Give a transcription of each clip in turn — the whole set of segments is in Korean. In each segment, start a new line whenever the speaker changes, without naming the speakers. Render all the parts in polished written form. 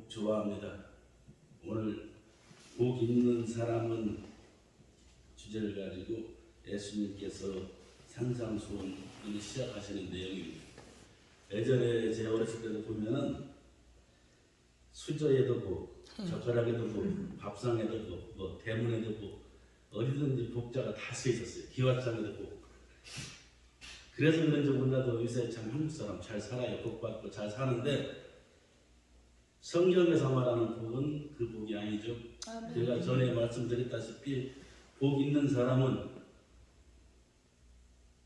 좋아합니다. 오늘 복 있는 사람은 주제를 가지고 예수님께서 산상수훈을 시작하시는 내용입니다. 예전에 제 어렸을 때도 보면은 수저에도 복, 젓가락에도 복, 밥상에도 복, 뭐 대문에도 복, 어디든지 복자가 다 쓰여 있었어요. 기와장에도 복. 그래서 그런지 몰라도 요새 참 한국 사람 잘 살아요. 복 받고 잘 사는데 성경에서 말하는 복은 그 복이 아니죠. 제가 전에 말씀드렸다시피 복 있는 사람은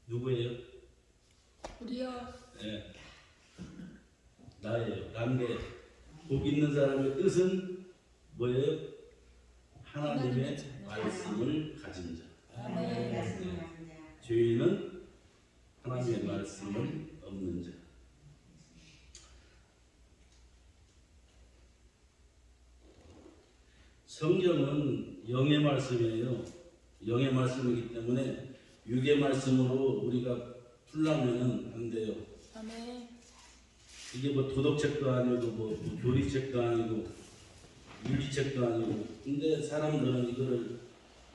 누구예요?
우리요.
네. 나예요. 난데 복 있는 사람의 뜻은 뭐예요? 하나님의 말씀을 가진 자.
아멘.
죄인은 하나님의 말씀을 없는 자. 성경은 영의 말씀이에요. 영의 말씀이기 때문에 육의 말씀으로 우리가 풀려면은 안 돼요.
아멘.
이게 뭐 도덕책도 아니고 뭐 교리책도 아니고 윤리책도 아니고, 근데 사람들은 이거를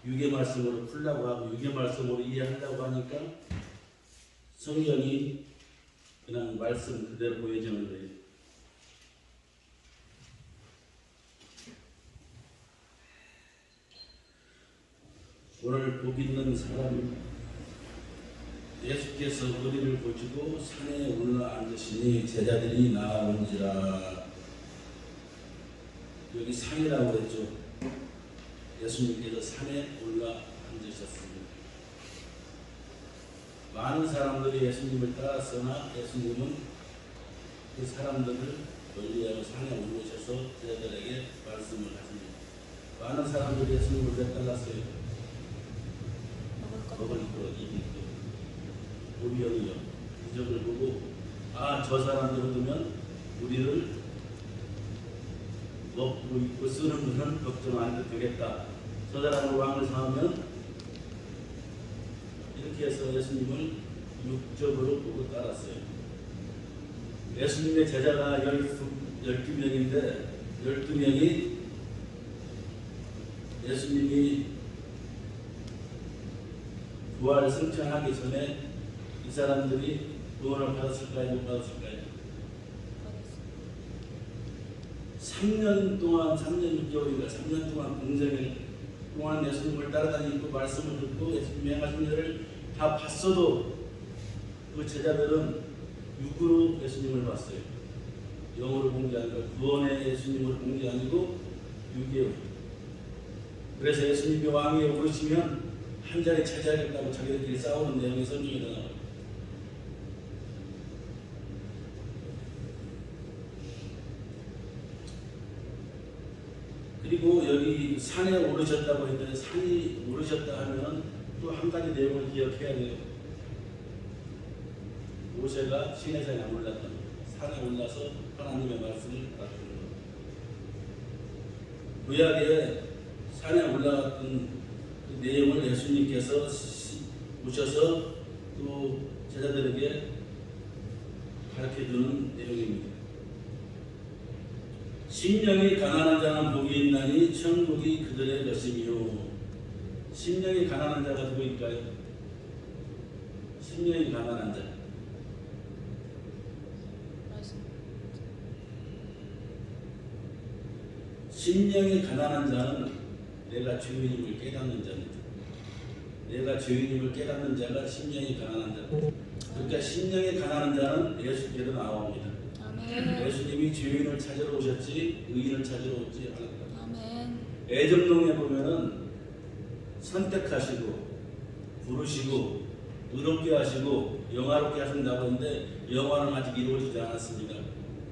육의 말씀으로 풀려고 하고 육의 말씀으로 이해하려고 하니까 성경이 그냥 말씀 그대로 보여지는 거예요. 오늘 복 있는 사람, 예수께서 우리를 보시고 산에 올라앉으시니 제자들이 나아온지라. 여기 산이라고 그랬죠. 예수님께서 산에 올라앉으셨습니다. 많은 사람들이 예수님을 따랐으나 예수님은 그 사람들을 멀리하고 산에 올라오셔서 제자들에게 말씀을 하십니다. 많은 사람들이 예수님을 왜 따랐어요? 먹을 것, 입을 것, 우리형이요. 이적을 보고 저 사람들 얻으면 우리를 먹고 입고 쓰는 것은 걱정 안 해도 되겠다. 저 사람을 왕을 삼으면 이렇게 해서 예수님을 육적으로 보고 따랐어요. 예수님의 제자가 12명인데 12명이 예수님이 부활을 승천하기 전에 이 사람들이 구원을 받았을까요? 못 받았을까요? 3년 동안, 3년 6개월인가 3년 동안 공생을 동안 예수님을 따라다니고 말씀을 듣고 예수님이 행하신 일을 다 봤어도 그 제자들은 육으로 예수님을 봤어요. 영으로 본 게 아니라 구원의 예수님을 본 게 아니고 육이에요. 그래서 예수님이 왕위에 오르시면 한 자리 차지하겠다고 자기들끼리 싸우는 내용이 성경에 나와요. 그리고 여기 산에 오르셨다고 했는데 산이 오르셨다 하면 또 한 가지 내용을 기억해야 돼요. 모세가 시내산에 올랐다. 산에 올라서 하나님의 말씀을 받는 것. 구약에 산에 올라갔던 그 내용을 예수님께서 오셔서 또 제자들에게 가르쳐주는 내용입니다. 심령이 가난한 자는 복이 있나니 천국이 그들의 것이며. 심령이 가난한 자가 누구일까요? 심령이 가난한 자. 심령이 가난한 자는 내가 주인임을 깨닫는 자입니다. 내가 주인임을 깨닫는 자가 심령이 가난한 자. 그러니까 심령이 가난한 자는 예수께로 나옵니다.
아멘.
예수님이 주인을 찾으러 오셨지 의인을 찾으러 오지 않았다.
아멘.
애정동에 보면은 선택하시고 부르시고 의롭게 하시고 영화롭게 하신다고 하는데 영화는 아직 이루어지지 않았습니다.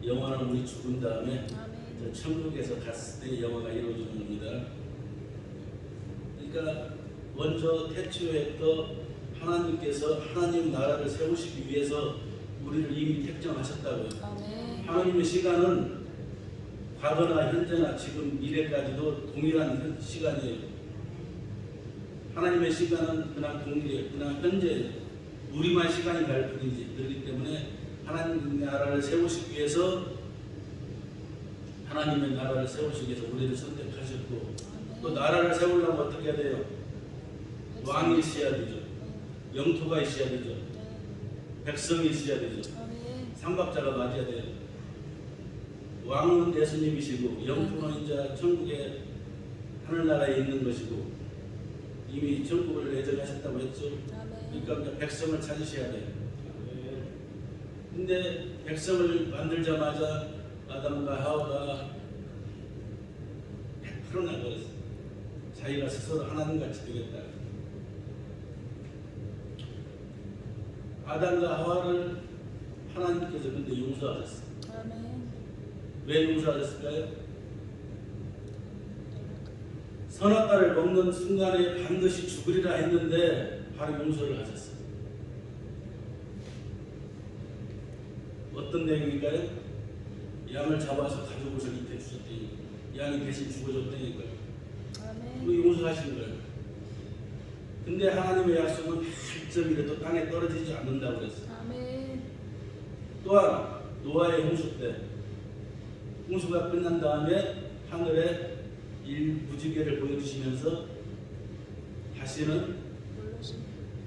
영화는 우리 죽은 다음에
아멘.
천국에서 갔을 때 영화가 이루어지는 겁니다. 그러니까 먼저 태초에부터 하나님께서 하나님 나라를 세우시기 위해서 우리를 이미 택정하셨다고요.
아멘.
하나님의 시간은 과거나 현재나 지금 미래까지도 동일한 시간이에요. 하나님의 시간은 그냥 동일해요. 그냥 현재 우리만 시간이 갈 뿐이지. 그렇기 때문에 하나님 나라를 세우시기 위해서 하나님의 나라를 세우시기 위해서 우리를 선택하셨고 또 나라를 세우려면 어떻게 해야 돼요? 왕이 있어야 되죠. 영토가 있어야 되죠. 백성이 있어야 되죠. 삼박자가 맞아야 돼요. 왕은 예수님이시고 영토는 이제 천국의 하늘나라에 있는 것이고 이미 천국을 예정하셨다고 했죠. 그러니까 백성을 찾으셔야 돼요. 근데 백성을 만들자마자 아담과 하와가 100% 나버렸어요. 자기가 스스로 하나님같이 되겠다. 아담과 하와를 하나님께서 근데 용서하셨어요. 왜 용서하셨을까요? 선악과를 먹는 순간에 반드시 죽으리라 했는데 바로 용서를 하셨어요. 어떤 내용일까요? 양을 잡아서 가족을 밑에 주셨더니 양이 대신 죽어줬다니까요. 그 용서하신 거예요. 근데 하나님의 약속은 1점이라도 땅에 떨어지지 않는다고 그랬어요. 또한 노아의 홍수 때 홍수가 끝난 다음에 하늘에 일무지개를 보여주시면서 다시는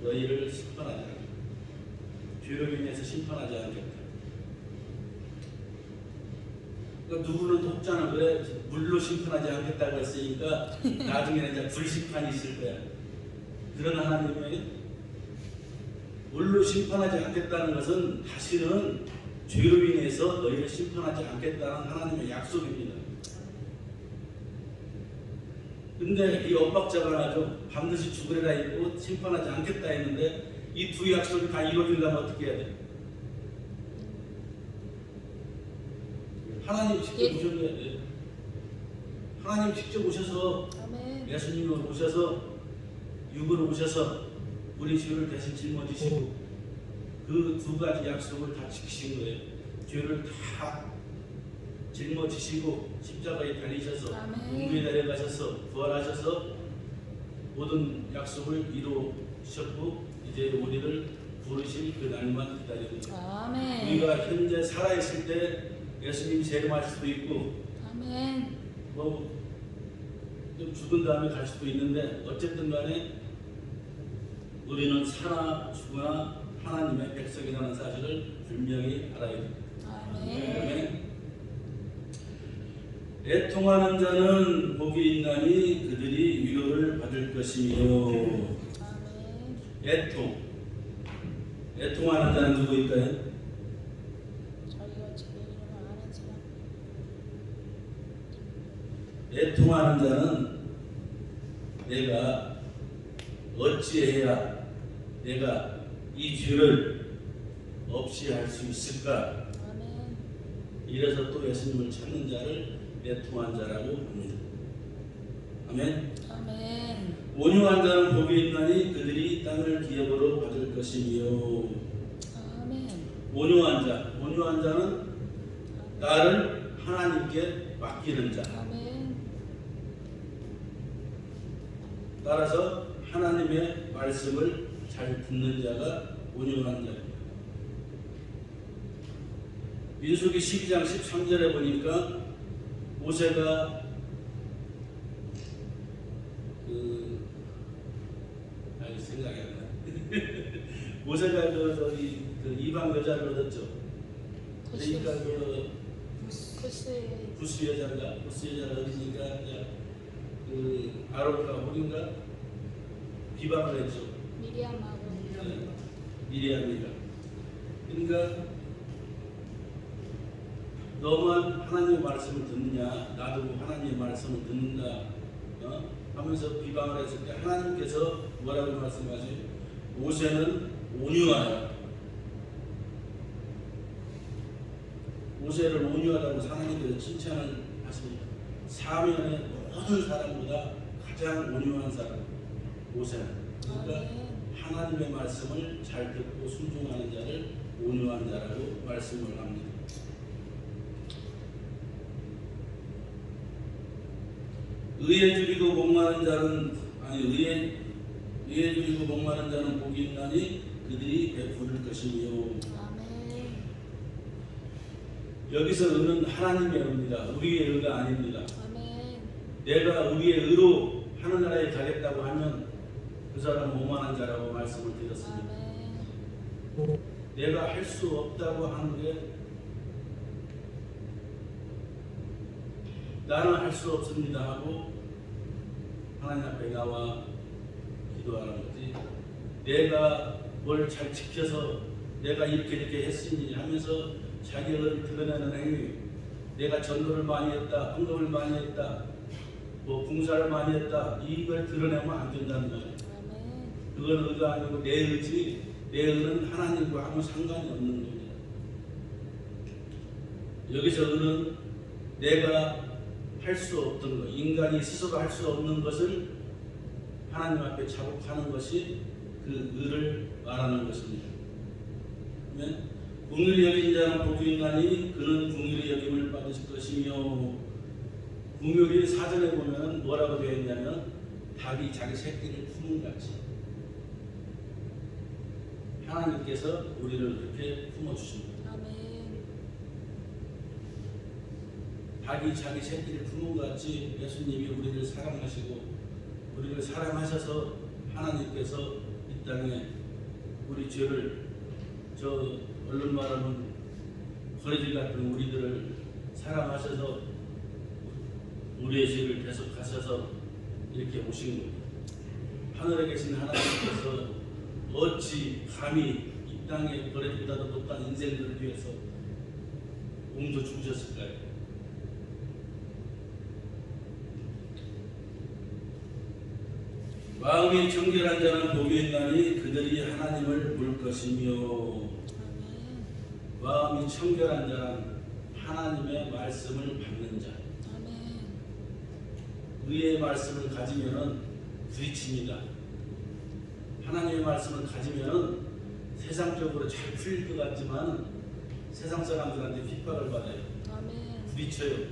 너희를 심판하지 않겠다. 죄로 인해서 심판하지 않겠다. 그러니까 누구는 독자는 그래 물로 심판하지 않겠다고 했으니까 나중에는 이제 불심판이 있을 거야. 그런 하나님의 물로 심판하지 않겠다는 것은 다시는 죄로 인해서 너희를 심판하지 않겠다는 하나님의 약속입니다. 근데 이 엇박자가 나죠. 반드시 죽으리라 했고 심판하지 않겠다 했는데 이 두 약속이 다 이루어지려면 어떻게 해야 돼? 하나님 직접 오셔야 돼. 하나님 직접 오셔서 예수님을 오셔서 육으로 오셔서 우리 죄를 대신 짊어지시고 그 두 가지 약속을 다 지키신 거예요. 죄를 다 짊어지시고 십자가에 달리셔서 공중에 내려가셔서 부활하셔서 모든 약속을 이루셨고 이제 우리를 부르실 그 날만 기다립니다. 우리가 현재 살아있을 때 예수님이 재림할 수도 있고 뭐 좀 죽은 다음에 갈 수도 있는데 어쨌든 간에 우리는 사나 죽으나 하나님의 백성이라는 사실을 분명히 알아야 됩니다. 아멘. 애통하는 자는 복이 있나니 그들이 위로를 받을 것이며. 애통하는 자는 누구일까요?
자기가 제 이름을 아는 사람.
애통하는 자는 내가 어찌해야 내가 이 죄를 없이 할 수 있을까? 이래서 또 예수님을 찾는 자를 애통한 자라고 합니다. 아멘. 온유한 자는 복이 있나니 그들이 땅을 기업으로 받을 것이며. 온유한 자는 나를 하나님께 맡기는 자. 따라서 하나님의 말씀을 잘 듣는 자가 온유한 자입니다. 민수기 12장 13절에 보니까 모세가 생각이 안 나. 모세가 그 이방 여자를 얻었죠. 그러니까 구스 여자를 얻으니까 그 아론과 호린가 비방을 했죠. 미리암이가. 그러니까 너만 하나님의 말씀을 듣느냐, 나도 하나님의 말씀을 듣는다 하면서 비방을 했을 때 하나님께서 뭐라고 말씀하세요? 모세는 온유하다. 모세를 온유하다고 하나님께서 칭찬을 하십니다. 사면의 모든 사람보다 가장 온유한 사람 모세는. 그러니까 하나님의 말씀을 잘 듣고 순종하는 자를 온유한 자라고 말씀을 합니다. 의에 줄이고 목마른 자는 의에 줄이고 목마른 자는 복이 있나니 그들이 베풀을 것이며. 여기서 의는 하나님의 의입니다. 우리의 의가 아닙니다.
아멘.
내가 우리의 의로 하늘나라에 가겠다고 하면 그 사람은 오만한 자라고 말씀을 드렸습니다.
아멘.
내가 할 수 없다고 하는 게 나는 할 수 없습니다 하고 하나님 앞에 나와 기도하는 거지. 내가 뭘 잘 지켜서 내가 이렇게 했으니 하면서 자기 의를 드러내는 행위, 내가 전도를 많이 했다, 헌금을 많이 했다, 뭐 봉사를 많이 했다, 이걸 드러내면 안 된다는 거예요.
아멘.
그건 의가 아니고 내 의지, 내 의는 하나님과 아무 상관이 없는 겁니다. 여기서 의는 내가 할 수 없던 것, 인간이 스스로 할 수 없는 것을 하나님 앞에 자복하는 것이 그 의를 말하는 것입니다. 그러면 긍휼히 여긴 자는 복이 있나니 그는 긍휼히 여김을 받으실 것이며, 긍휼이 사전에 보면 뭐라고 되어 있냐면 닭이 자기 새끼를 품은 같이 하나님께서 우리를 그렇게 품어주십니다.
아멘.
닭이 자기 새끼를 품은 것 같이 예수님이 우리를 사랑하시고 우리를 사랑하셔서 하나님께서 이 땅에 우리 죄를, 저 얼른 말하면 거리질 같은 우리들을 사랑하셔서 우리의 죄를 계속 가셔서 이렇게 오신 겁니다. 하늘에 계신 하나님께서 어찌 감히 이 땅에 거리보다도 높은 인생들을 위해서 몸도 주셨을까요? 마음이 정결한 자는 복이 있나니 그들이 하나님을 볼 것이며,
아멘.
마음이 청결한 자는 하나님의 말씀을 받는 자.
아멘.
의의 말씀을 가지면은 부딪힙니다. 하나님의 말씀을 가지면은 세상적으로 잘 풀릴 것 같지만 세상 사람들한테 핍박을 받아요.
아멘.
부딪혀요.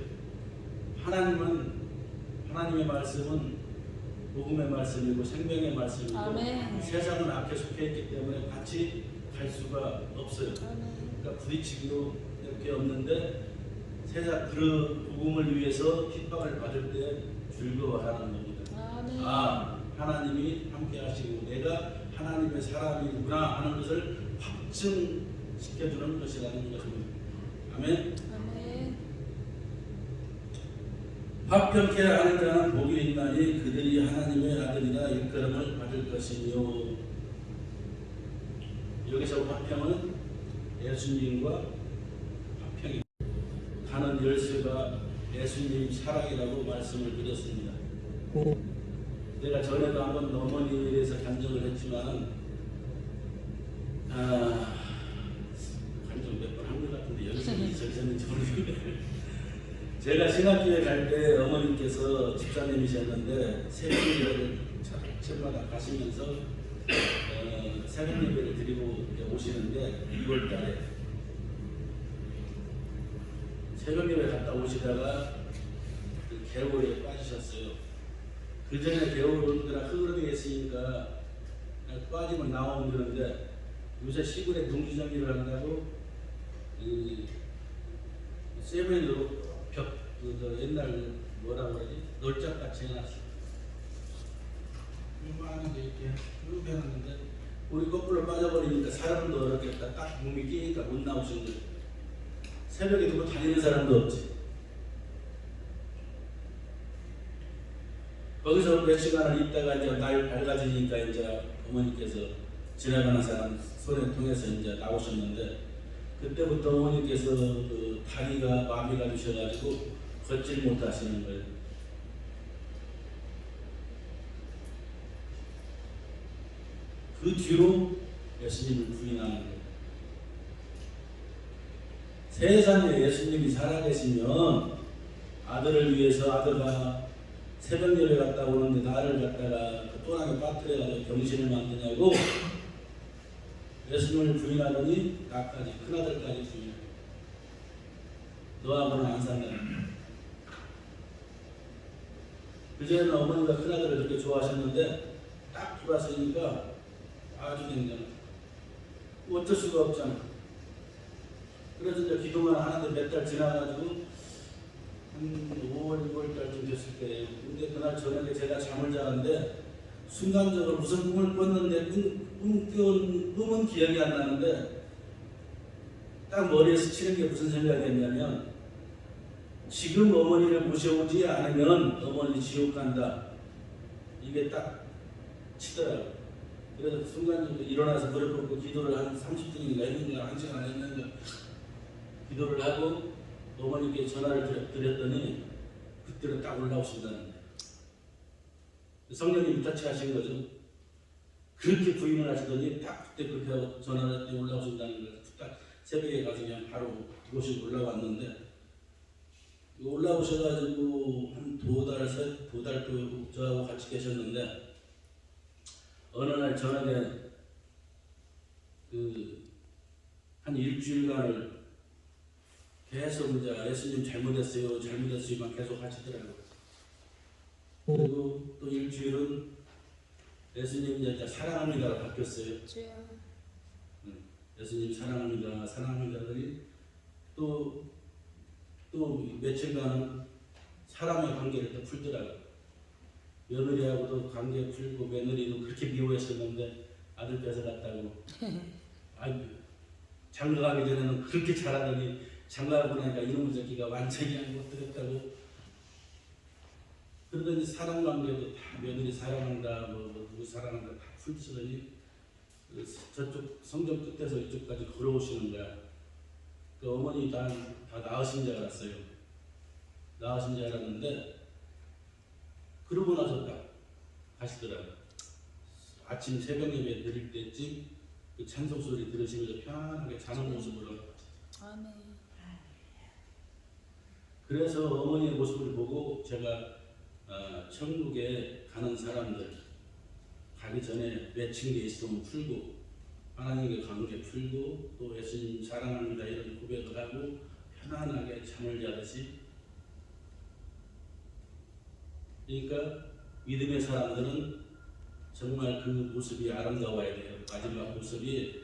하나님의 말씀은 복음의 말씀이고 생명의 말씀이고
아멘.
세상은 악에 속해 있기 때문에 같이 갈 수가 없어요.
아멘.
그러니까 부딪히기도 이렇게 없는데 세상 그 복음을 위해서 핍박을 받을 때 즐거워하는 겁니다.
아멘.
아, 하나님이 함께 하시고 내가 하나님의 사람이구나 하는 것을 확증시켜주는 것이라는 것입니다. 아멘.
아멘.
화평케 하는 자는 복이 있나니 그들이 하나님의 아들이라 일컬음을 받을 것이며, 여기서 화평은 예수님과 화평이 가는 열쇠가 예수님 사랑이라고 말씀을 드렸습니다. 내가 전에도 한번 어머니에 대해서 간증을 했지만 간증 몇 번 한 것 같은데 여기서 있었는지 모르겠네요. 제가 신학교에 갈 때 어머님께서 집사님이셨는데 새벽 예배를 철마다 가시면서 새벽 예배를 드리고 오시는데 2월 달에 새벽 예배 갔다 오시다가 그 개울에 빠지셨어요. 그 전에 개울은 흐르게 있으니까 빠지면 나오면 되는데 요새 시골에 농지 정리를 한다고 세면으로 옛날 뭐라 그러지? 널짝같이 해놨어. 요만하게 이렇게 쭉 해놨는데 우리 거꾸로 빠져버리니까 사람도 어렵겠다. 딱 몸이 끼니까 못 나오신 거예요. 새벽에 누구 다니는 사람도 없지. 거기서 몇 시간을 있다가 이제 날 밝아지니까 이제 어머니께서 지나가는 사람 손에 통해서 이제 나오셨는데 그때부터 어머니께서 그 다리가 마비가 되셔가지고 걷질 못하시는 거예요. 그 뒤로 예수님을 부인하는 거예요. 세상에 예수님이 살아계시면 아들을 위해서 아들가 새벽 예배 갔다 오는데 나를 갖다가 그 또랑에 빠뜨려가지고 병신을 만드냐고 예수님을 부인하더니 나까지 큰아들까지 부인해. 너하고는 안 산다. 그전에는 어머니가 큰아들을 그렇게 좋아하셨는데 딱 돌아서니까 아주 굉장해. 어쩔 수가 없잖아. 그래서 이제 기도만 하는데 몇 달 지나가지고 한 5월, 6월 달쯤 됐을 때, 근데 그날 저녁에 제가 잠을 자는데 순간적으로 무슨 꿈을 꿨는데 꿈은 기억이 안 나는데 딱 머리에 스치는 게 무슨 생각이었냐면 지금 어머니를 모셔오지 않으면 어머니 지옥 간다. 이게 딱 치더라고요. 그래서 순간적으로 일어나서 무릎 꿇고 기도를 한 30분인가 했는가 1시간 했는가 기도를 하고 어머니께 전화를 드렸더니 그때로 딱 올라오신다는 거예요. 성령님이 터치하신 거죠. 그렇게 부인을 하시더니 딱 그때 그렇게 하고 전화를 했더니 올라오신다는 거예요. 딱 새벽에 가서 그냥 바로 모시고 올라왔는데 올라오셔가지고 한 두 달 또 저하고 같이 계셨는데 어느 날 저녁에 한 일주일간을 계속 이제 예수님 잘못했어요만 계속 하시더라고요. 그리고 또 일주일은 예수님 이제 사랑합니다로 바뀌었어요.
주여.
예수님 사랑합니다 그러니 또 며칠간은 사람의 관계를 또 풀더라고요. 며느리하고도 관계 풀고 며느리도 그렇게 미워했었는데 아들 뺏어갔다고. 아이고 장가가기 전에는 그렇게 잘하더니 장가가고 나니까 이놈의 새끼가 완전히 못 들었다고. 그러더니 사람 관계도 다 며느리 사랑한다 누구 사랑한다 다 풀치더니 저쪽 성전 끝에서 이쪽까지 걸어오시는 거야. 그 어머니 다 나으신 줄 알았어요. 나으신 줄 알았는데 그러고 나서 딱 가시더라고요. 아침 새벽 예배 드릴 때쯤 그 찬송 소리 들으시면서 편안하게 자는 모습으로.
아멘.
그래서 어머니의 모습을 보고 제가 천국에 가는 사람들 가기 전에 맺힌 게 있으면 풀고 하나님과 관계 풀고 또 예수님 사랑합니다 이런 고백을 하고 편안하게 잠을 자듯이. 그러니까 믿음의 사람들은 정말 그 모습이 아름다워야 돼요. 마지막 모습이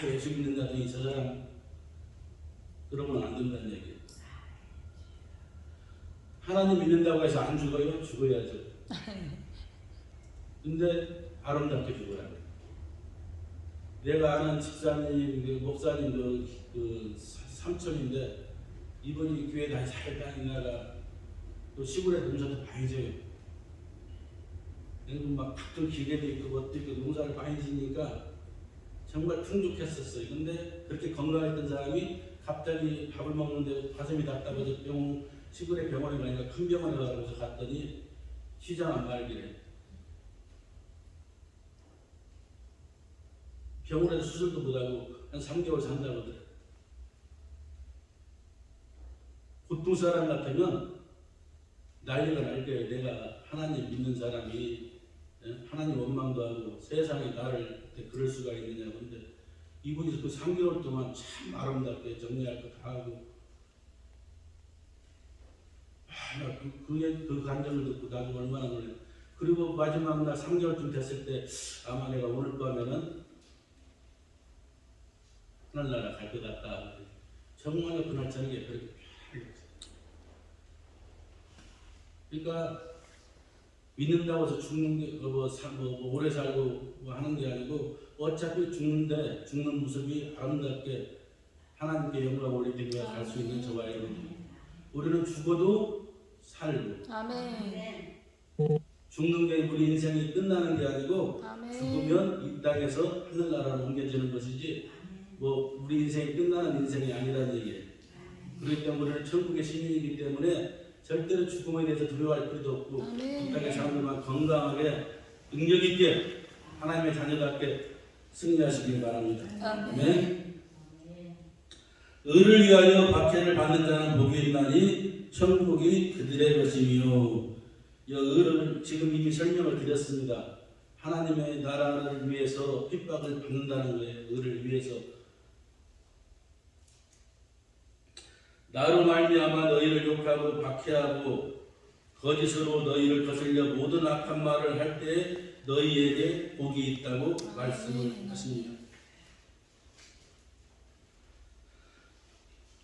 예수 믿는다더니 저 사람 그러면 안 된다는 얘기예요. 하나님 믿는다고 해서 안 죽어요? 죽어야죠. 근데 아름답게 죽어라고. 내가 아는 집사님, 목사님 그 삼촌인데 이분이 교회 잘 다니다가 또 시골에 농사도 많이 져요. 막 각종 기계도 있고 것도 있고 농사를 많이 지니까 정말 풍족했었어요. 근데 그렇게 건강했던 사람이 갑자기 밥을 먹는데 가슴이 답답해서 시골에 병원에 가니까 큰 병원에 가서 갔더니 시장 말기래. 병원에서 수술도 못하고 한 3개월 산다고 그래. 보통 사람 같으면 난리가 날 거예요. 내가 하나님 믿는 사람이 하나님 원망도 하고 세상에 나를 그럴 수가 있느냐. 근데 이분이 그 3개월 동안 참 아름답게 정리할 거 다 하고 그 감정을 듣고 나도 얼마나 놀래. 그리고 마지막 날 3개월쯤 됐을 때 아마 내가 오늘 밤에는 하늘나라 갈 것 같다. 정말 그날 저녁에 그렇게 그러니까 믿는다고 해서 죽는 게 오래 살고 하는 게 아니고 어차피 죽는데 죽는 모습이 아름답게 하나님께 영광 올리기 위해 갈 수 있는 저와 여러분. 우리는 죽어도 살고.
아멘.
죽는 게 우리 인생이 끝나는 게 아니고
아멘.
죽으면 이 땅에서 하늘나라로 옮겨지는 것이지 우리 인생이 끝나는 인생이 아니라는 얘기예요. 그렇기 때문에 우리는 천국의 시민이기 때문에 절대로 죽음에 대해서 두려워할 필요도 없고 이 땅의 사람들만 건강하게 능력 있게 하나님의 자녀답게 승리하시길 바랍니다. 아멘. 의를 위하여 박해를 받는 자는 복이 있나니 천국이 그들의 것이며. 의를 지금 이미 설명을 드렸습니다. 하나님의 나라를 위해서 핍박을 받는다는 거예요. 의를 위해서. 나로 말미암아 너희를 욕하고 박해하고 거짓으로 너희를 거슬려 모든 악한 말을 할 때 너희에게 복이 있다고 말씀을 하십니다.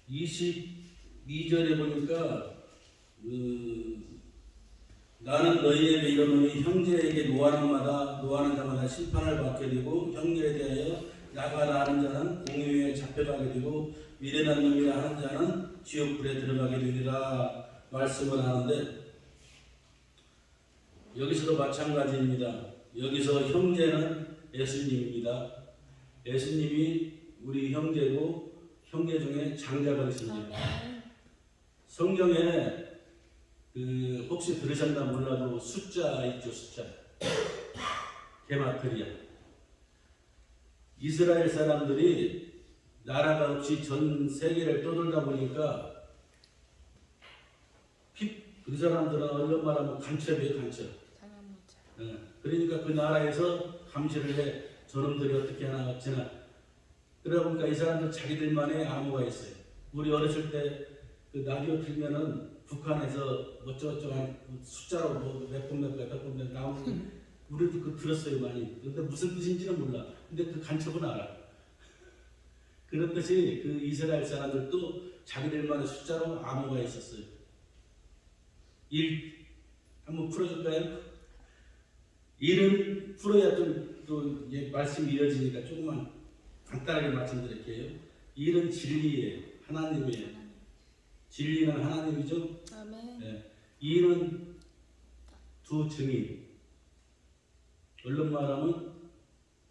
22절에 보니까 나는 너희에게 이르노니 형제에게 노하는 자마다 심판을 받게 되고 형제에 대하여 나가라 하는 자는 공의에 잡혀가게 되고 미련한 놈이라 하는 자는 지옥불에 들어가게 되리라 말씀을 하는데, 여기서도 마찬가지입니다. 여기서 형제는 예수님입니다. 예수님이 우리 형제고 형제 중에 장자거리십니다. 성경에 혹시 들으셨나 몰라도 숫자 있죠, 숫자. 게마트리아. 이스라엘 사람들이 나라가 없이 전 세계를 떠돌다 보니까 그 사람들은 얼른 말하면 간첩이에요, 간첩. 그러니까 그 나라에서 감시를 해. 저놈들이 어떻게 하나 어쩌나. 그러다 보니까 이 사람들 자기들만의 암호가 있어요. 우리 어렸을 때 그 라디오 틀면은 북한에서 어쩌고저쩌고 숫자로 몇 번 나오는 우리도 그 들었어요, 많이. 근데 무슨 뜻인지는 몰라. 근데 그 간첩은 알아. 그런 뜻이 그 이스라엘 사람들도 자기들만의 숫자로 암호가 있었어요. 1 한번 풀어줄까요? 1은 풀어야 좀 또 말씀이 이어지니까 조금만 간단하게 말씀드릴게요. 1은 진리예요. 하나님이에요. 진리는 하나님이죠.
아멘.
네. 2는 두 증인. 얼른 말하면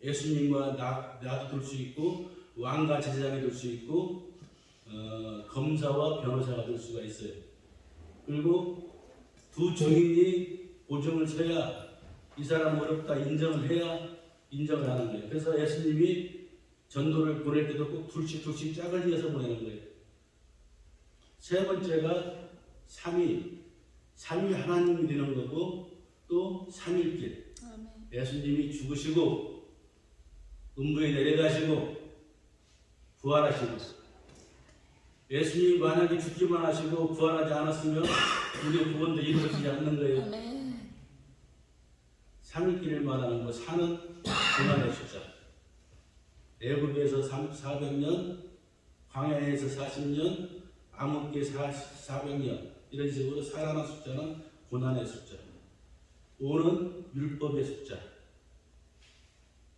예수님과 나도 될 수 있고 왕과 제사장이 될 수 있고 검사와 변호사가 될 수가 있어요. 그리고 두 증인이 보증을 서야 이 사람 어렵다 인정을 해야 인정을 하는 거예요. 그래서 예수님이 전도를 보낼 때도 꼭 둘씩 짝을 지어서 보내는 거예요. 세 번째가 삼위 하나님이 되는 거고 또 삼일길. 예수님이 죽으시고 음부에 내려가시고 부활하시고, 예수님이 만약에 죽기만 하시고 부활하지 않았으면 우리의 구원도 이루어지지 않는 거예요. 삼일길을 말하는 거. 사는 고난의 숫자. 애굽에서 400년, 광야에서 40년, 암흑기에 400년, 이런 식으로 살아난 숫자는 고난의 숫자. 5는 율법의 숫자.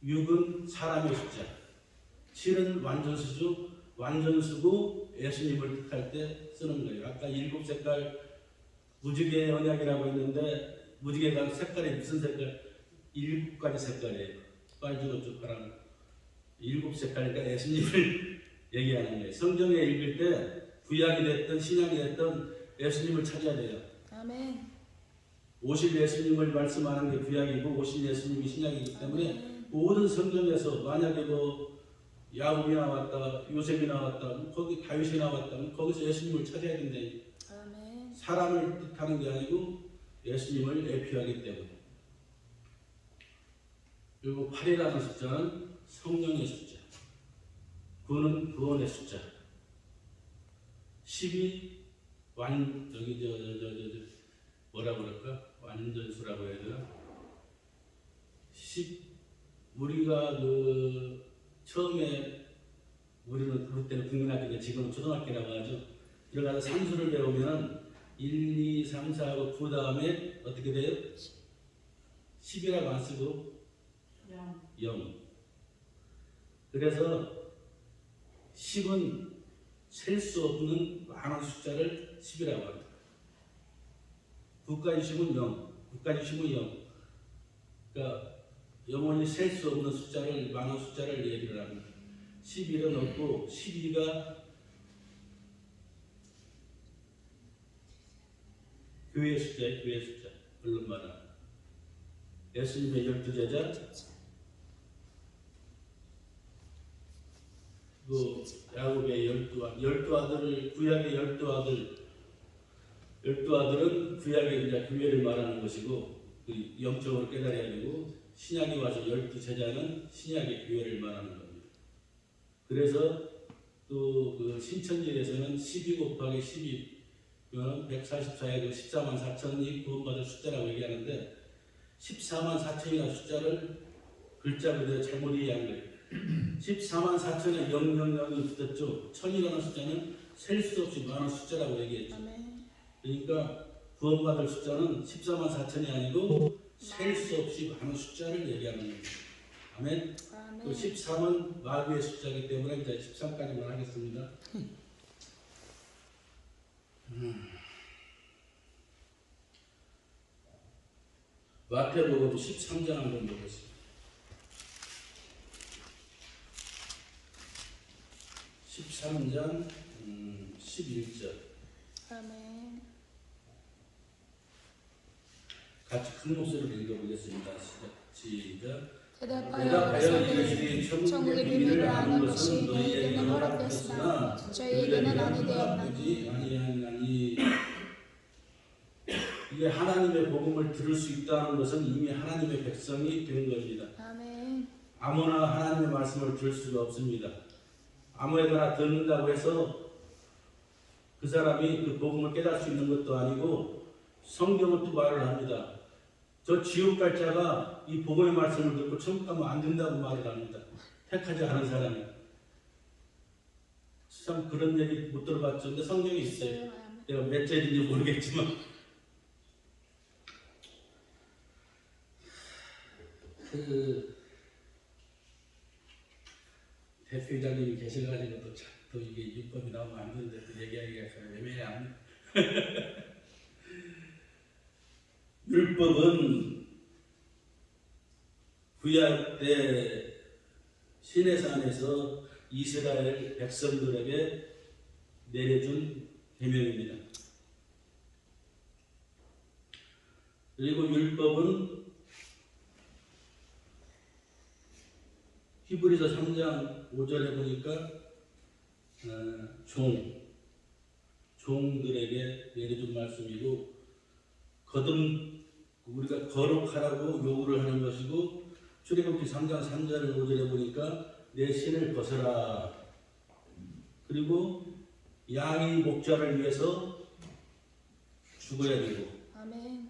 6은 사람의 숫자. 7은 완전수고 예수님을 뜻할 때 쓰는 거예요. 아까 7색깔 무지개 언약이라고 했는데 무지개가 색깔이 무슨 색깔? 7가지 색깔이에요. 빨주노초 파랑 7색깔이니까 예수님을 얘기하는 거예요. 성경에 읽을 때 구약이 됐든 신약이 됐든 예수님을 찾아야 돼요.
아멘.
오실 예수님을 말씀하는 게 구약이고 오실 예수님이 신약이기 때문에 모든 성경에서 만약에 야곱이 나왔다, 요셉이 나왔다, 거기 다윗이 나왔다, 거기서 예수님을 찾아야 된다.
아멘.
사람을 뜻하는 게 아니고 예수님을 대표하기 때문에. 그리고 8이라는 숫자는 성령의 숫자. 9는 구원의 숫자. 10이 뭐라 그럴까? 완전수라고 해야 되나? 10 우리가 처음에 우리는 그럴 때는 국민학교인데 지금은 초등학교라고 하죠. 들어가서 산수를 배우면 1, 2, 3, 4 하고 그 다음에 어떻게 돼요? 10이라고 안 쓰고 0. 그래서 10은 셀 수 없는 많은 숫자를 10이라고 합니다. 9까지 10은 0, 9까지 10은 0. 그러니까 영원히 셀 수 없는 숫자를, 많은 숫자를 얘기를 합니다. 11은 없고 12가 교회 숫자예요. 교회 숫자. 물론 말하는 예수님의 12제자, 그 야곱의 12아들을 구약의 12아들은 구약의 이제 교회를 말하는 것이고 그 영적으로 깨달아야 되고, 신약이 와서 12제자는 신약의 교회를 말하는 겁니다. 그래서 또 그 신천지에서는 12 곱하기 12는 144에 14만 4천이 구원받을 숫자라고 얘기하는데 14만 4천이라는 숫자를 글자 그대로 잘못 이해한 거예요. 14만 4천에 000이 붙었죠. 천이라는 숫자는 셀 수 없이 많은 숫자라고 얘기했죠.
아멘.
그러니까 구원받을 숫자는 14만 4천이 아니고 셀 수 없이 많은 숫자를 얘기하는 겁니다. 아멘.
아멘.
또 13은 마귀의 숫자이기 때문에 이제 13까지만 하겠습니다. 마태복음 13장 한번 보겠습니다. 13장 11절
아멘.
같이 큰 목소리로 읽어보겠습니다. 시작.
대답하여
이르시되
천국의 비밀을 아는 것이 너희에게는 허락되었으나 저희에게는 아니 되었나니.
아니하니 이게 하나님의 복음을 들을 수 있다는 것은 이미 하나님의 백성이 된 겁니다.
아멘.
아무나 하나님의 말씀을 들을 수가 없습니다. 아무에게나 듣는다고 해서 그 사람이 그 복음을 깨달을 수 있는 것도 아니고 성경은 또 말을 합니다. 저 지옥 갈 자가 이 복음의 말씀을 듣고 천국 가면 안 된다고 말을 합니다. 택하지 않은 사람이. 참 그런 얘기 못 들어봤죠. 근데 성경에 있어요. 내가 몇 절인지 모르겠지만 그 대표이장님이 계셔가지고 또 이게 율법이 나오면 안 되는데 또 얘기하기가 참 애매합니다. 율법은 구약 때 시내산에서 이스라엘 백성들에게 내려준 계명입니다. 그리고 율법은 히브리서 3장 5절에 보니까 종들에게 내려준 말씀이고 우리가 거룩하라고 요구를 하는 것이고 출애굽기 3장 3절 5절에 보니까 내 신을 벗어라. 그리고 양이 목자를 위해서 죽어야 되고
아멘.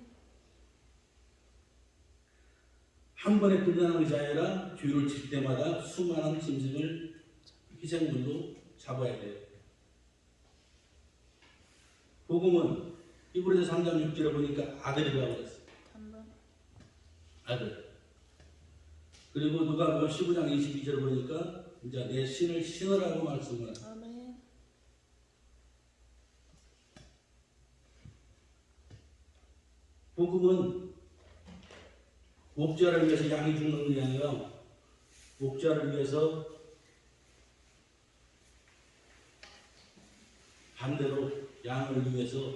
한 번에 끝나는 것이 아니라 뒤를 칠 때마다 수많은 짐승을 희생물로 잡아야 돼요. 복음은 히브리서 3장 6절에 보니까 아들이라고 했어요. 아들. 그리고 누가복음 15장 22절에 보니까 이제 내 신을 신으라고 말씀을 합니다.
아멘.
복음은 목자를 위해서 양이 죽는 게 아니라 목자를 위해서 반대로 양을 위해서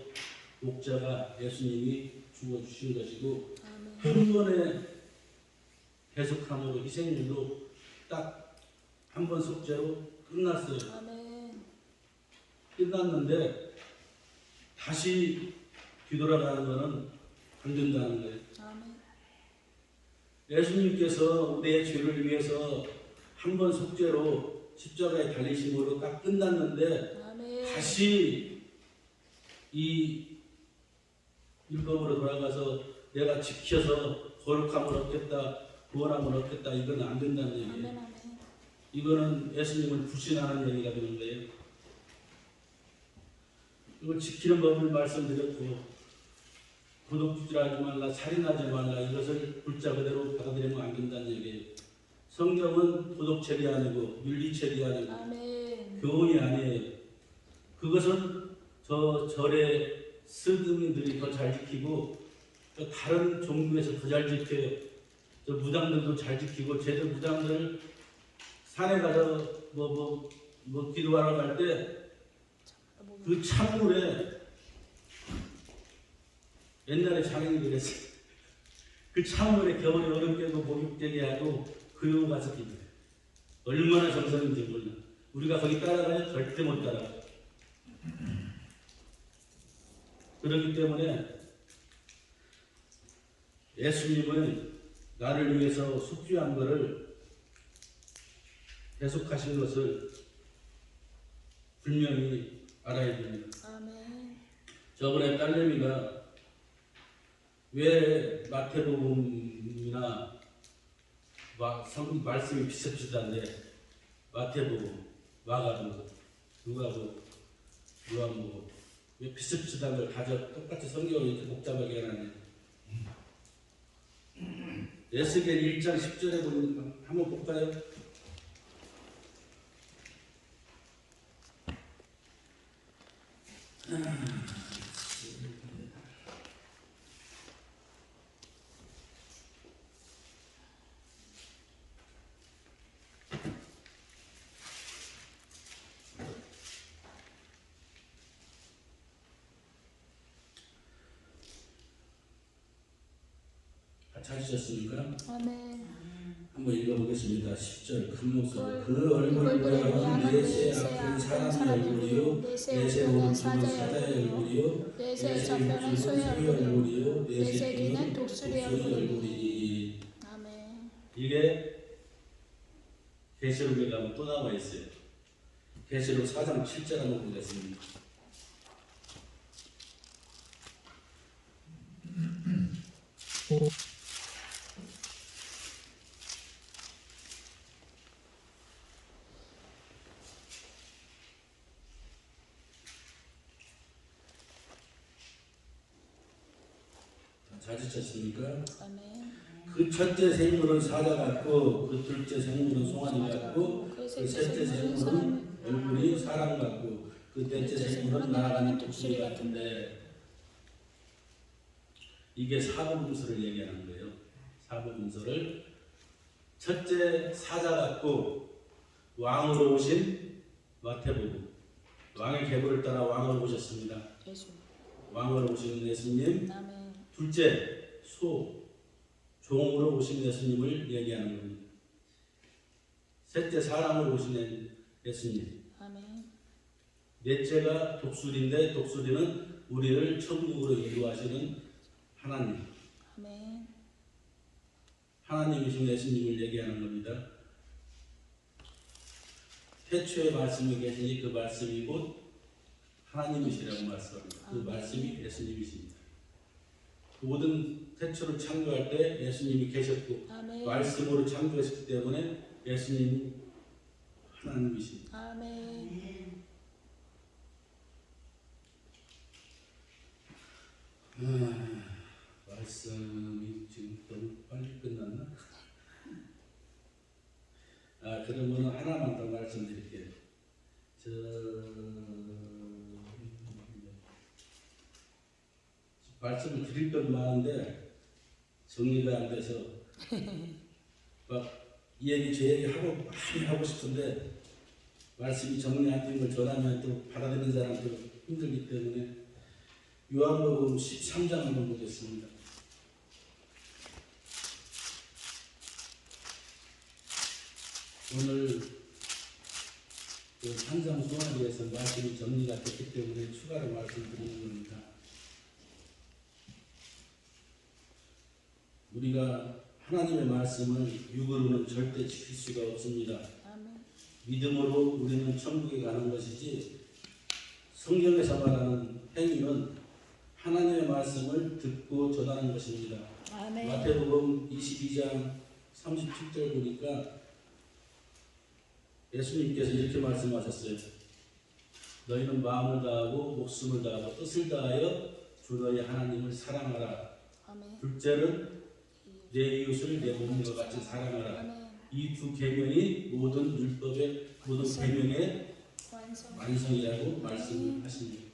목자가 예수님이 죽어주신 것이고 한 번에 계속함으로 희생물로 딱 한 번 속죄로 끝났어요.
아멘.
끝났는데 다시 뒤돌아가는 것은 안 된다는 거예요.
아멘.
예수님께서 우리의 죄를 위해서 한 번 속죄로 십자가에 달리심으로 딱 끝났는데
아멘.
다시 이 율법으로 돌아가서 내가 지켜서 거룩함을 얻겠다, 구원함을 얻겠다, 이건 안 된다는 얘기예요.
아멘. 아멘.
이거는 예수님을 불신하는 얘기가 되는 거예요. 이걸 지키는 법을 말씀드렸고 도둑질하지 말라, 살인하지 말라, 이것을 글자 그대로 받아들이면 안 된다는 얘기예요. 성경은 도덕책이 아니고 윤리책이 아니고
아멘.
교훈이 아니에요. 그것은 저 절의 스님들이 더 잘 지키고 또 다른 종교에서 더 잘 지켜요. 저 무당들도 잘 지키고 쟤들 무당들 산에 가서 기도하러 갈 때 그 찬물에 옛날에 장인이 그랬어요. 그 찬물에 겨울에 얼음 깨고 목욕 되게 하고 그러고 가서 기도해. 얼마나 정성인지 몰라. 우리가 거기 따라가면 절대 못 따라가. 그렇기 때문에 예수님은 나를 위해서 숙주한 것을 계속하신 것을 분명히 알아야 됩니다.
아멘.
저번에 딸내미가 왜 마태복음이나 말씀이 비슷비슷한데 마태복음, 마가복음, 누가복음 요한복음. 왜 비슷비슷한 걸 가져 똑같이 성경을 이렇게 복잡하게 해놨냐. 에스겔 1장 10절에 보면 한번 볼까요? 찾으셨습니까?
아멘.
한번 읽어보겠습니다. 10절 큰 목소리. 그
얼굴을
보라는
내세
내세 앞은
앞은
사람의 얼굴이요
내세
내세
오른쪽은
오른쪽은
사자의
사자의
얼굴이요
얼굴이요
내세
내세
좌편은
우측은
소의
소의
얼굴이요
얼굴이요
내세
내세
뒤는
뒤는
독수리의
독수리의
얼굴이니.
얼굴이니.
아멘.
이게 계시록에 가면 또 나와 있어요. 계시록 4장 7절 한번 보겠습니다. 찾으셨습니까?
아멘.
그 첫째 생물은 사자 같고 그 둘째 생물은 송아지 같고 그 셋째 생물은 얼굴이 사람 같고 그 넷째 생물은 날아가는 독수리 같은데, 이게 사복음서를 얘기하는 거예요. 사복음서를 첫째 사자 같고 왕으로 오신 마태복음, 왕의 계보를 따라 왕으로 오셨습니다.
예수.
왕으로 오신 예수님.
아멘.
둘째 종으로 오신 예수님을 얘기하는 겁니다. 셋째 사람으로 오신 예수님.
아멘.
넷째가 독수리인데 독수리는 우리를 천국으로 인도하시는 하나님.
아멘.
하나님이신 예수님을 얘기하는 겁니다. 태초에 말씀이 계시니 그 말씀이 곧 하나님이시라고 말씀합니다. 그 말씀이 예수님이십니다. 모든 태초를 창조할 때 예수님이 계셨고
아멘.
말씀으로 창조했기 때문에 예수님이 하나님이십니다.
아멘.
말씀이 지금 너무 빨리 끝났나? 그러면 하나만 더 말씀드릴게요. 말씀을 드릴 건 많은데 정리가 안 돼서 막 이 얘기 저 얘기 하고 많이 하고 싶은데 말씀이 정리 안 된 걸 전하면 또 받아들이는 사람도 힘들기 때문에 요한복음 13장 한번 보겠습니다. 오늘 그 산상수화리에서 말씀이 정리가 됐기 때문에 추가로 말씀드리는 겁니다. 우리가 하나님의 말씀을 육으로는 절대 지킬 수가 없습니다.
아멘.
믿음으로 우리는 천국에 가는 것이지, 성경에서 말하는 행위는 하나님의 말씀을 듣고 전하는 것입니다.
아멘.
마태복음 22장 37절 보니까 예수님께서 이렇게 말씀하셨어요. 너희는 마음을 다하고 목숨을 다하고 뜻을 다하여 주 너희 하나님을 사랑하라.
아멘.
둘째는 내 이웃을 내 몸과 같이 사랑하라.
아멘.
이 두 계명이 모든 율법의 모든 계명의 완성이라고 말씀을 하십니다.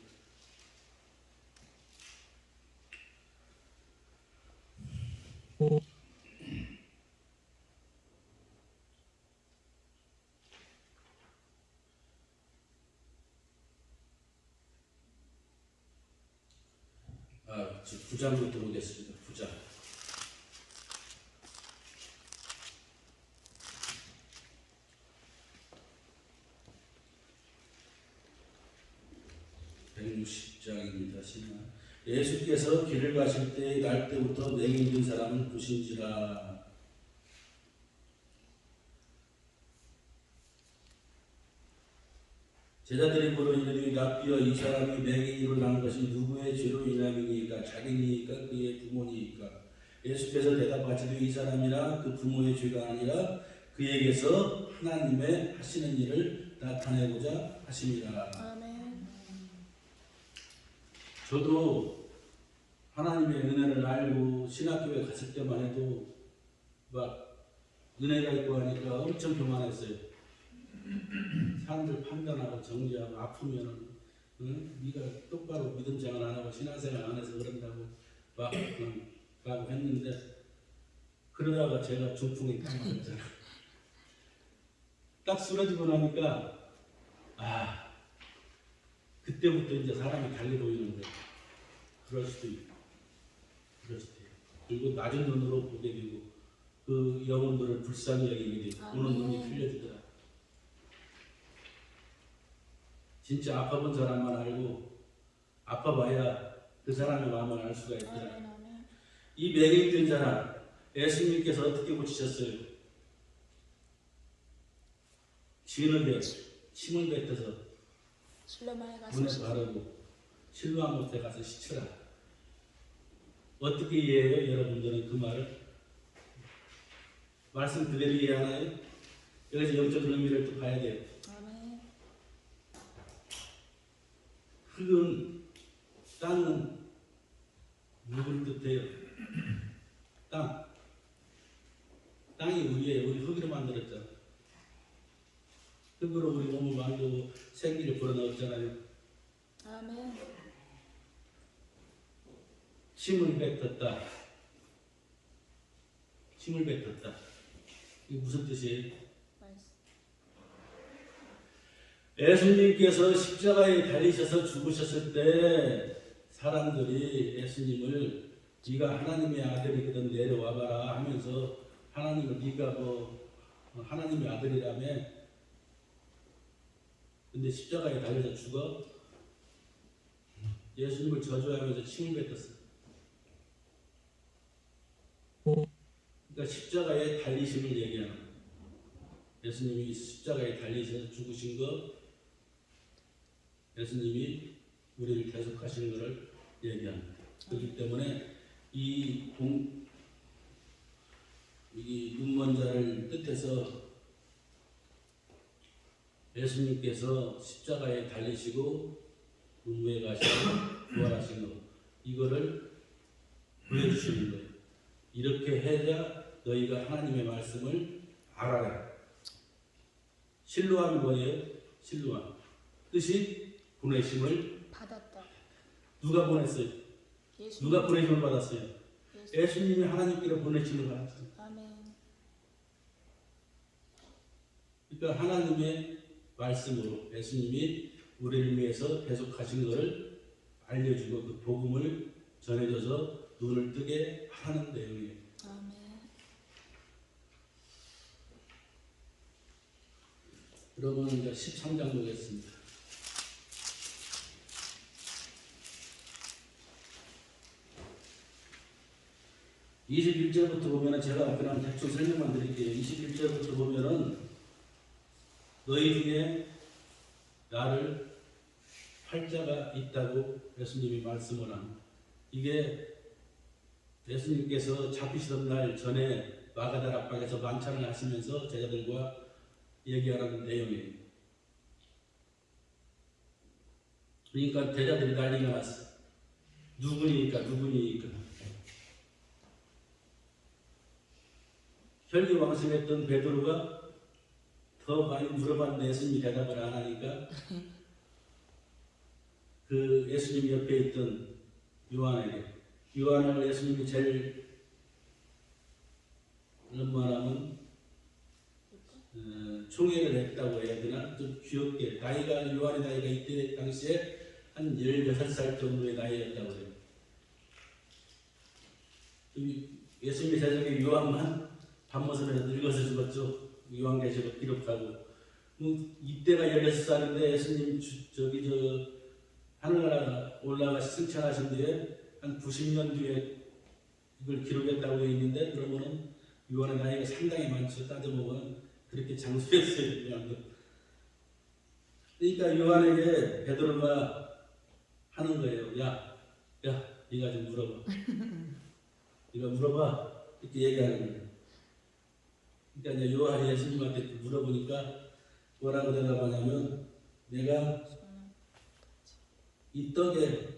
지금 9장부터 보겠습니다. 9장. (160장입니다) 예수께서 길을 가실 때의 날 때부터 맹인 된 사람을 보신지라. 제자들이 물어 이르되 랍비여, 이 사람이 맹인으로 난 것이 누구의 죄로 인함이니까? 자기니까 그의 부모니까? 예수께서 대답하시되 이 사람이나 그 부모의 죄가 아니라 그에게서 하나님의 하시는 일을 나타내고자 하심이라.
아멘.
저도 하나님의 은혜를 알고 신학교에 갔을 때만 해도 막 은혜가 있고 하니까 엄청 교만했어요. 사람들 판단하고 정죄하고 아프면은 네가 똑바로 믿음 생활 안 하고 신앙생활 안 해서 그런다고 막 가고 했는데 그러다가 제가 중풍이 딱 맞았잖아요. 딱 쓰러지고 나니까 그때부터 이제 사람이 달리 보이는데 그럴 수도 있고 그리고 낮은 눈으로 보게 되고 그 영혼들을 불쌍히 여기게 되고 보는 눈이 틀려지더라. 진짜 아파본 사람만 알고 아파봐야 그 사람의 마음을 알 수가 있더라. 이 맹인된 사람 예수님께서 어떻게 고치셨어요? 진흙에 침을 뱉어서 문에 바르고 실로암 못에 가서 씻으라. 어떻게 이해해요? 여러분들은 그 말을? 말씀 그대로 이해하나요? 여기서 영적 의미를 또 봐야 돼요. 흙은 땅은 누구를 뜻해요? 땅이 우리예요. 우리 흙으로 만들었잖아. 흙으로 우리 몸을 만들고 생기를 불어넣었잖아요.
아멘.
침을 뱉었다. 침을 뱉었다. 이게 무슨 뜻이에요? 예수님께서 십자가에 달리셔서 죽으셨을 때 사람들이 예수님을 네가 하나님의 아들이거든 내려와봐라 하면서 하나님을 네가 하나님의 아들이라며. 근데 십자가에 달려서 죽어 예수님을 저주하면서 침을 뱉었어. 그러니까 십자가에 달리심을 얘기하는 거예요. 예수님이 십자가에 달리셔서 죽으신 거, 예수님이 우리를 대속하시는 것을 얘기합니다. 그렇기 때문에 이 눈먼 자를 뜻해서 예수님께서 십자가에 달리시고 눈부에 가시고 부활하신 것, 이거를 보여주시는 거예요. 이렇게 해야 너희가 하나님의 말씀을 알아라. 실로암이 뭐예요? 실로암. 뜻이 보내심을
받았다.
누가 보냈어요? 누가 보내심을 받았어요? 예수님이 하나님께로 보내심을 받았어요.
아멘.
그러니까 하나님의 말씀으로 예수님이 우리를 위해서 계속하신 것을 알려주고 그 복음을 전해줘서 눈을 뜨게 하는 내용이에요.
아멘.
그러면 이제 13장 보겠습니다. 21절부터 보면은 제가 그냥 대충 설명만 드릴게요. 21절부터 보면은 너희 중에 나를 팔자가 있다고 예수님이 말씀을 합니다. 이게 예수님께서 잡히시던 날 전에 마가다라 앞방에서 만찬을 하시면서 제자들과 얘기하는 내용이에요. 그러니까 제자들이 난리가 났어. 누구니까. 혈기왕성했던 베드로가 더 많이 물어봤는데 예수님이 대답을 안 하니까 그 예수님 옆에 있던 요한을 예수님이 제일 말하면 총애를 했다고 해야 되나? 좀 귀엽게 요한의 나이가 이때 당시에 한 16살 정도의 나이였다고 해요. 예수님의 제자의 요한만 밤모습에서 늙어서 죽었죠. 요한계시록 기록하고 이때가 16살인데 예수님 하늘나라 올라가 승천하신 뒤에 한 90년 뒤에 이걸 기록했다고 되어 있는데 그러면은 요한의 나이가 상당히 많죠. 따져보면 그렇게 장수했어요. 요한도. 그러니까 요한에게 베드로가 하는 거예요. 야, 네가 좀 물어봐. 네가 물어봐. 이렇게 얘기하는 거예요. 그러니까 이제 요한이 예수님한테 물어보니까 뭐라고 대답하냐면 내가 이 떡에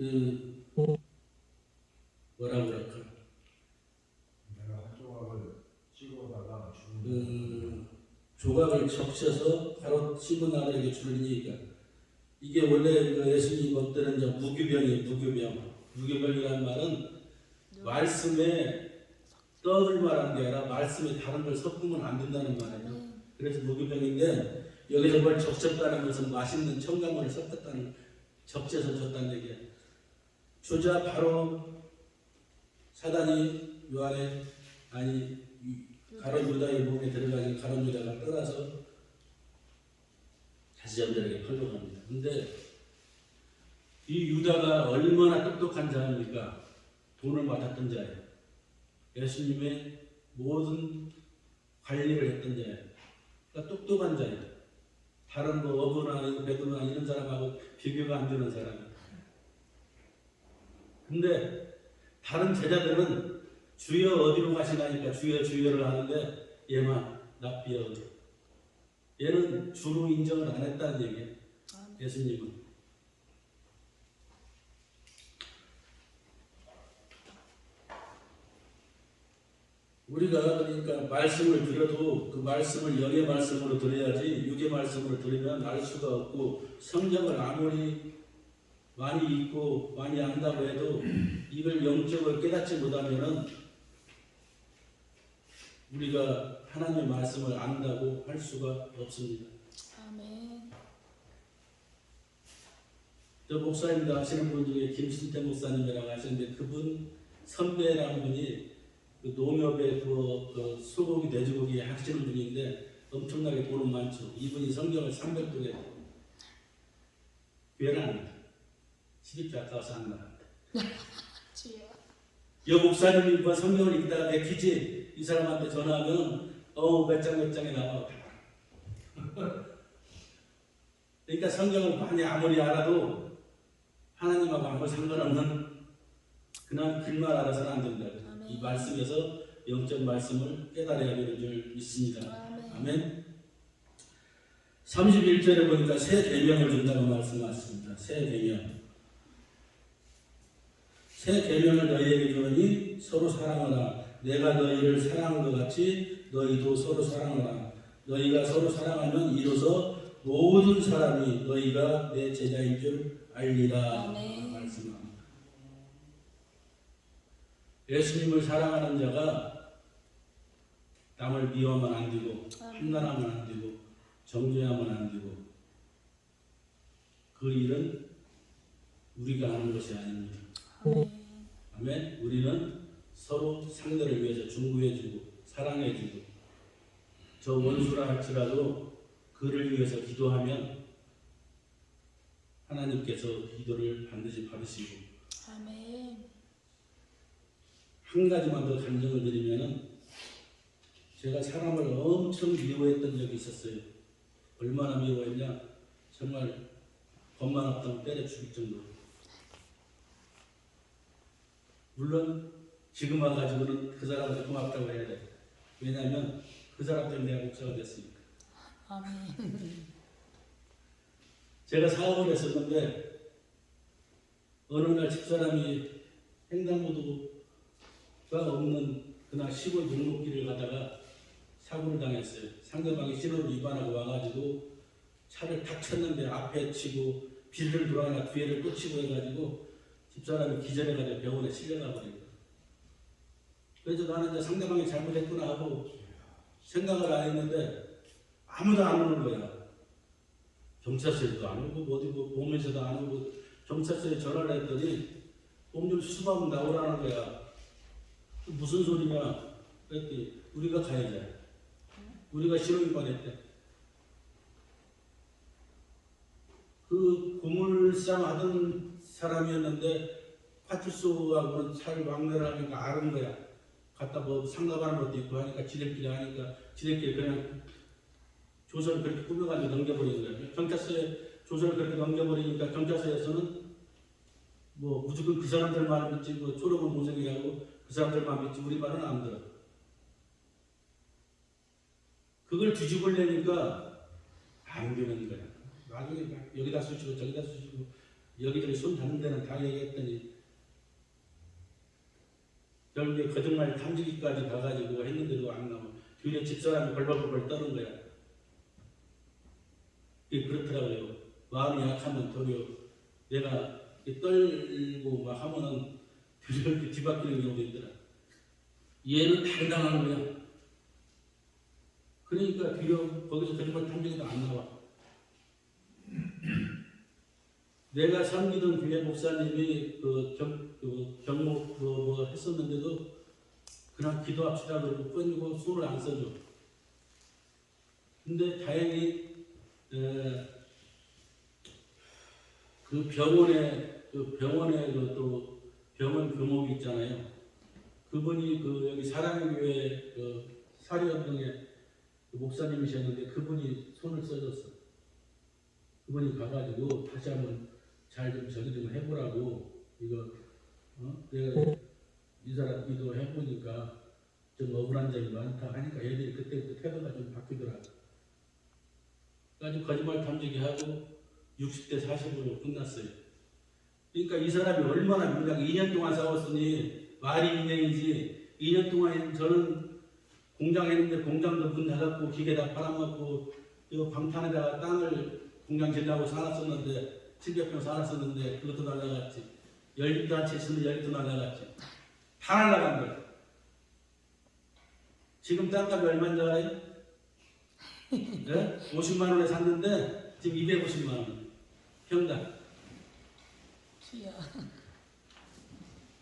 그 뭐라 그럴까?
내가 한 조각을 찍어다가 주는
그 조각을 적셔서 바로 씹은 아들에게 주려니까 이게 원래 그 예수님 법대로 이제 무교병이에요. 무교병. 무교병이라는 말은 말씀에 떡을 말하는 게 아니라 말씀에 다른 걸 섞으면 안 된다는 말이에요. 그래서 무교병인데 여기서 뭘 적셨다는 것은 맛있는 첨가물을 섞었다는 적셔서 줬다는 얘기예요. 주자 바로 사단이 요한의 가룟 유다의 몸에 들어가니 가룟 유다가 떠나서 자신들에게 팔로 갑니다. 근데 이 유다가 얼마나 똑똑한 자입니까? 돈을 맡았던 자예요. 예수님의 모든 관리를 했던 자예요. 그러니까 똑똑한 자예요. 다른 뭐 어부나 배도나 이런 사람하고 비교가 안 되는 사람이에요. 근데 다른 제자들은 주여 어디로 가시나니까 주여 주여를 하는데 얘만 납비여 어디. 얘는 주로 인정을 안 했다는 얘기예요. 예수님은. 우리가 그러니까 말씀을 들어도 그 말씀을 영의 말씀으로 들어야지 육의 말씀으로 들으면 알 수가 없고 성경을 아무리 많이 읽고 많이 안다고 해도 이걸 영적으로 깨닫지 못하면은 우리가 하나님의 말씀을 안다고 할 수가 없습니다.
아멘.
저 목사님도 아시는 분 중에 김순태 목사님이라고 하시는데 그분 선배라는 분이 그 농협의 그 소고기 돼지고기 하시는 분인데 엄청나게 돈은 많죠. 이분이 성경을 300독에 괴란합니다. 12주 아까워서 한다.
주여.
여 목사님이 뭐 성경을 읽다가 맥히지 이 사람한테 전화하면 몇 장에 나와. 그러니까 성경을 많이 아무리 알아도 하나님하고 아무 상관없는 그냥 글만 알아서는 안 된다. 이 말씀에서 영적 말씀을 깨달아야 되는 줄 믿습니다. 아멘. 31절에 보니까 새 계명을 준다고 말씀하셨습니다. 새 계명. 새 계명을 너희에게 주노니 서로 사랑하라. 내가 너희를 사랑한 것 같이 너희도 서로 사랑하라. 너희가 서로 사랑하면 이로써 모든 사람이 너희가 내 제자인 줄 알리라. 말씀합니다. 예수님을 사랑하는 자가 남을 미워하면 안 되고 판단하면 안 되고 정죄하면 안 되고 그 일은 우리가 하는 것이 아닙니다. 아멘. 우리는 서로 상대를 위해서 중보해주고 사랑해주고 저 원수라 할지라도 그를 위해서 기도하면 하나님께서 기도를 반드시 받으시고
아멘.
한 가지만 더 간증을 드리면은 제가 사람을 엄청 미워했던 적이 있었어요. 얼마나 미워했냐? 정말 겁만 없다면 때려 죽일 정도로. 물론 지금 와가지고는 그 사람한테 고맙다고 해야 돼. 왜냐하면 그 사람 때문에 내가 목사가 됐으니까.
아멘.
제가 사업을 했었는데 어느 날 집사람이 횡단보도가 없는 그날 시골 골목길을 가다가 사고를 당했어요. 상대방이 신호를 위반하고 와가지고 차를 탁 쳤는데 앞에 치고 비를 돌아가나 뒤에를 또 치고 해가지고 집사람이 기절해가지고 병원에 실려가 버린 거예요. 그래서 나는 이제 상대방이 잘못했구나 하고 생각을 안 했는데 아무도 안 오는 거야. 경찰서에도 안 오고 어디 보험에서도 안 오고 경찰서에 전화를 했더니 보험금 수수받으면 나오라는 거야. 무슨 소리냐? 그랬더니 우리가 가해자야. 우리가 신호위반했대. 그 고물상 하던 사람이었는데 파출소하고는 잘 왕래를 하니까 아는 거야. 갖다 뭐 상가하는 것도 있고 하니까 지들끼리 하니까 지들끼리 그냥 조서를 그렇게 꾸며가지고 넘겨버리는 거야. 경찰서에 조서를 그렇게 넘겨버리니까 경찰서에서는 뭐 무조건 그 사람들 말 믿지 뭐 초록은 모생이라고 그 사람들만 믿지 우리 말은 안 들어. 그걸 뒤집으려니까 안 되는 거야. 나중에 여기다 쑤시고 저기다 쑤시고 여기저기 손 닿는 데는 다 얘기했더니 결국에 거짓말 탐지기까지 가가지고 했는데도 안 나와. 뒤에 집사람이 벌벌벌 떠는 거야. 이게 그렇더라고요. 마음이 약하면 도리어 내가 떨고 막 하면은 이렇게 뒤바뀌는 경우도 있더라. 얘는 당당한 거야. 그러니까 뒤로 거기서 거짓말 탐지기도 안 나와. 내가 섬기던 교회 목사님이 경목 뭐 했었는데도 그냥 기도합시다 그러고 끊이고 손을 안 써줘. 근데 다행히 그 병원에 또 병원 교목이 있잖아요. 그분이 여기 사랑의 교회 사리언동에 목사님이셨는데 그분이 손을 써줬어. 그분이 가가지고 다시 한번 잘 좀 저기 좀 해보라고 이거 내가 이 사람 기도 해보니까 좀 억울한 점이 많다 하니까 애들이 그때부터 태도가 좀 바뀌더라. 그래가지고 거짓말 탐지기 하고 60대 40으로 끝났어요. 그러니까 이 사람이 얼마나 민감하게 2년 동안 싸웠으니 말이 인연이지. 2년 동안 저는 공장 했는데 공장도 문 닫았고 기계 다 팔아먹고 이거 방탄에다가 땅을 공장 지려고 살았었는데 700평 살았었는데 그것도 날라갔지. 열기도 한 채 있으면 열기도 날라갔지. 다 날라간 거야. 지금 땅값이 얼마인 줄 알아요? 네? 50만 원에 샀는데 지금 250만 원 평당.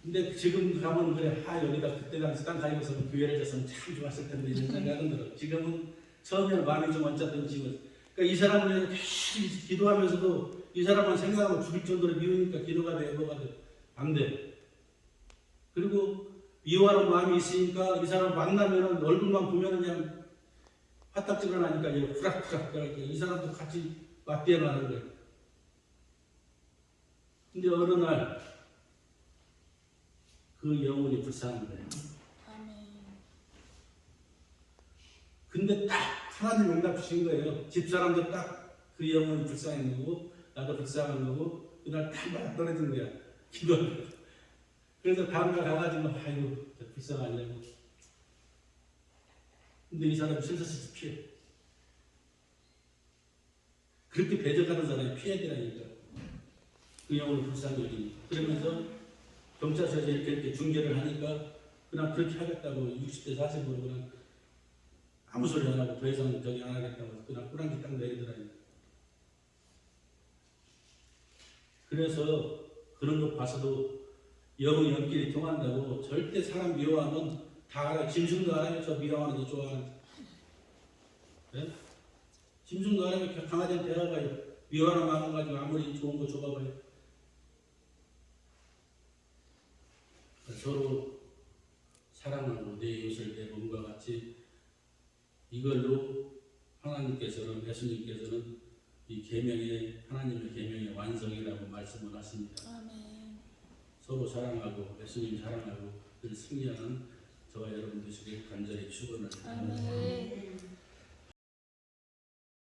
근데 지금 가면 그래 여기다 그때 당시 땅 가지고서 교회를 졌으면 참 좋았을 텐데 이런 생각은 들어. 지금은 처음에는 마음이 좀 언짢던 지금. 그러니까 이 사람을 위해서 계속 기도하면서도 이 사람만 생각하고 죽일 정도로 미우니까 기도가 돼, 뭐가 돼. 안 돼. 그리고 미워하는 마음이 있으니까 이 사람 만나면은 얼굴만 보면은 그냥 화딱지가 나니까 이제 후락후락 그러니까 이 사람도 같이 맞대어 가는 거예요. 근데 어느 날 그 영혼이 불쌍한 거예요. 근데 딱 하나님 응답 주신 거예요. 집사람도 딱 그 영혼이 불쌍한 거고 나도 불쌍한 거고 그날 딱 맞아 떨어진 거야. 기도하는 거. 그래서 다음날 가가지고 아이고 불쌍하냐고. 근데 이 사람이 슬슬 피해. 그렇게 배척하는 사람이 피해야 되라니까. 그 영혼이 불쌍한 거니. 그러면서 경찰서에서 이렇게 중재를 하니까 그냥 그렇게 하겠다고 60대 40으로 그냥 아무 소리 안 하고 더 이상 저기 안 하겠다고 그냥 꾸랑지 딱 내리더라니까. 그래서 그런 거 봐서도 영의 연길이 통한다고. 절대 사람 미워하면 다 알아요. 짐승도 알아요. 저 미워하는지 좋아하는지. 네? 짐승도 알아요. 강아지한테 대화가요. 미워하는 마음 가지고 아무리 좋은 거 줘봐봐요. 서로 사랑하고 내 이웃을 내 몸과 같이 이걸로 하나님께서는 예수님께서는 이 계명의 하나님의 계명의 완성이라고 말씀을 하십니다.
아멘.
서로 사랑하고 예수님 사랑하고 늘 승리하는 저와 여러분 되시길 간절히 축원합니다.
아멘.